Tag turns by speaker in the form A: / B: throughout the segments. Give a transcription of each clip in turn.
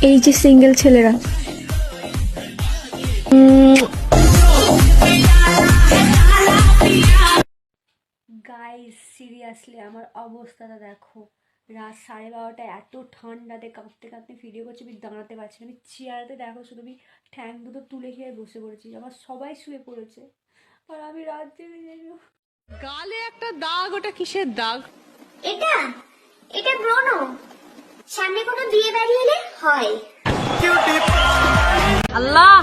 A: এই যে সিঙ্গেল ছেলেরা, গাইস সিরিয়াসলি আমার অবস্থাটা দেখো। রাত 12:30 এত ঠান্ডাতে কাঁপতে কাঁপতে ভিডিও করছি, আমি দাঁড়াতে পারছি না। আমি চেয়ারতে দেখো শুধু আমি ঠ্যাং দুটো তুলে খেয়ে বসে পড়েছি, আমার সবাই শুয়ে পড়েছে আর আমি রাত জেগে যাই।
B: গালে একটা দাগ, ওটা কিসের দাগ?
C: এটা এটা ব্রণ, সামনে কোনো বিয়ে বাড়ি এলে হয়।
D: আল্লাহ,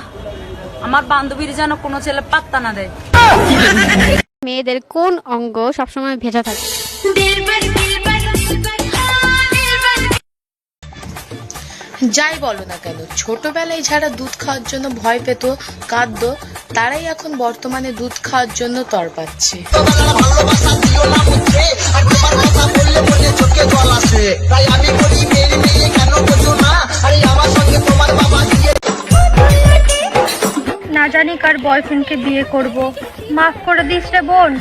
D: আমার বান্ধবীর যেন কোনো ছেলে পাত্তা না দেয়।
E: মেয়েদের কোন অঙ্গ সবসময় ভেজা থাকে?
F: যাই বলো না কেন, ছোটবেলায় যারা দুধ খাওয়ার জন্য ভয় পেত, কাঁদতো, তারাই এখন বর্তমানে দুধ খাওয়ার জন্য তড়পাচ্ছে।
A: না জানি কার বয়ফ্রেন্ডকে বিয়ে করব, মাফ করে দিস রে বোন।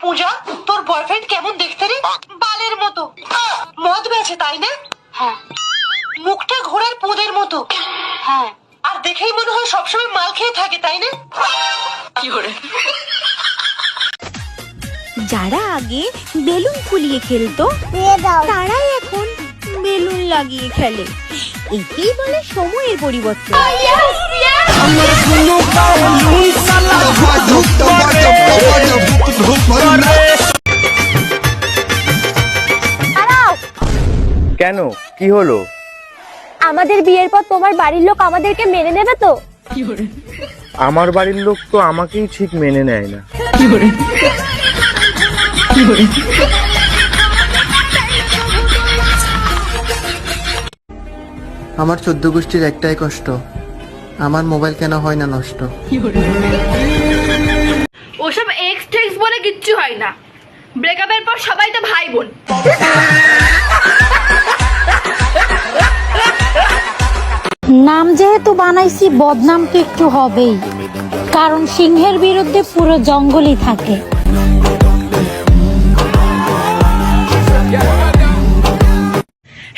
B: পূজা, তোর বয়ফ্রেন্ড কেমন দেখতে রে? বালের মতো। মদ বেছে তাই না? হ্যাঁ। মুখটা ঘোড়ার পোদের মতো। হ্যাঁ। আর দেখেই মনে হয় সবসময় মাল খেয়ে থাকে তাই না? কি করে?
G: যারা আগে বেলুন ফুলিয়ে খেলতো তারাই এখন বেলুন লাগিয়ে খেলে। একেই বলে সময়ের পরিবর্তন।
H: কেন, কি হলো?
A: আমাদের বিয়ের পর তোমার বাড়ির লোক আমাদেরকে মেনে নেবে তো?
H: আমার বাড়ির লোক তো আমাকেই ঠিক মেনে নেয় না।
I: আমার 14 গোষ্ঠীর একটাই কষ্ট, আমার মোবাইল কেন হয় না নষ্ট।
B: ওসব এক্স টেক্স বলে কিচ্ছু হয় না, ব্রেকআপের পর সবাই তো ভাই বোন।
G: নাম যেহেতু বানাইছি, বদনাম তো একটু হবেই, কারণ সিংহের বিরুদ্ধে পুরো জঙ্গলই থাকে।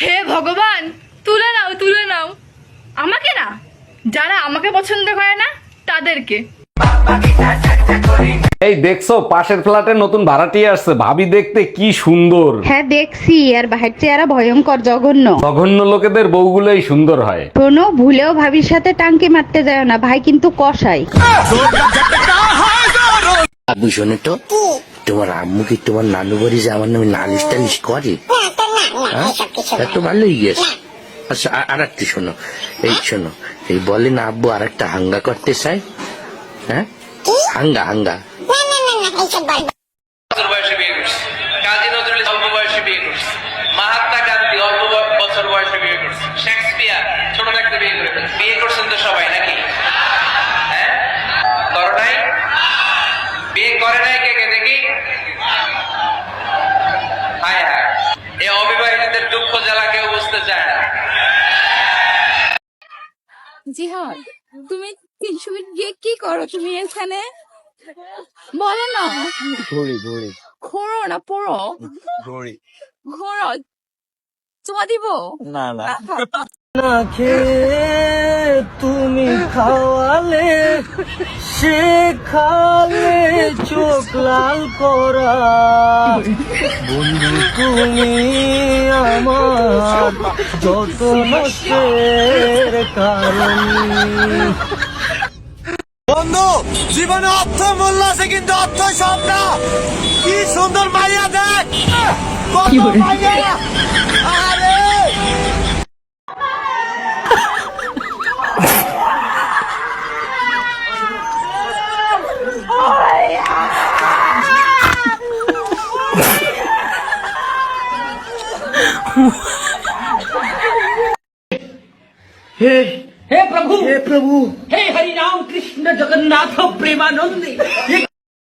B: হে ভগবান, তুলে নাও তুলে নাও, আমাকে না, যারা আমাকে পছন্দ করে না তাদেরকে।
J: এই দেখছো, পাশের ফ্ল্যাটে নতুন ভাড়াটিয়া আসছে, ভাবি দেখতে কি সুন্দর।
E: হ্যাঁ দেখছি, আর বাহির চেহারা ভয়ঙ্কর জঘন্য।
J: জঘন্য লোকেদের বউগুলোই সুন্দর হয়।
E: শোনো, ভুলেও ভাবির সাথে টাঙ্কি মারতে যায় না, ভাই কিন্তু কষাই।
K: আবু শোনো তো, তোমার আম্মু কি তোমার নানু বাড়ি যে আমার নামে নালিশ টালিশ করে? তো ভালোই গেছে। আচ্ছা, আর একটু শোনো, এই শোনো, এই বলে না আব্বু আর একটা হাঙ্গা করতে চাই। হ্যাঁ, হাঙ্গা হাঙ্গা।
L: বয়সে বিয়ে করছে, কাজী নজরুল অল্প বয়সে বিয়ে করছে, মহাত্মা গান্ধী অল্প বছর বয়সে বিয়ে করছে, শেক্সপিয়ার ছোট থাকতে বিয়ে করে ফেলছে। বিয়ে করছেন তো সবাই নাকি? হ্যাঁ, করো নাই? বিয়ে করে নাই কে কে দেখি? হায় হায়, এই অবিবাহিতদের দুঃখ জ্বালা কেউ বুঝতে চায় না।
D: জিহাদ, তুমি 300 মিনিট গিয়ে কি করো তুমি এখানে? বলো না।
H: ঘড়ি ঘড়ি
D: ঘোরো না, পড়ো।
H: ঘড়ি
D: ঘোরো, চুমা দিব
H: না না না খেয়ে তুমি খাওয়ালে, সে খালে চোখ লাল করা। বন্ধু তুমি আমার যত নষ্টের কারণ। বন্ধু, জীবনে অর্থ মূল্য আছে কিন্তু অর্থ সব না। কি সুন্দর মাইয়া দেখ, কত মাইয়া। আরে
B: हे प्रभु, हे हरि राम कृष्ण जगन्नाथ प्रेमानंदी।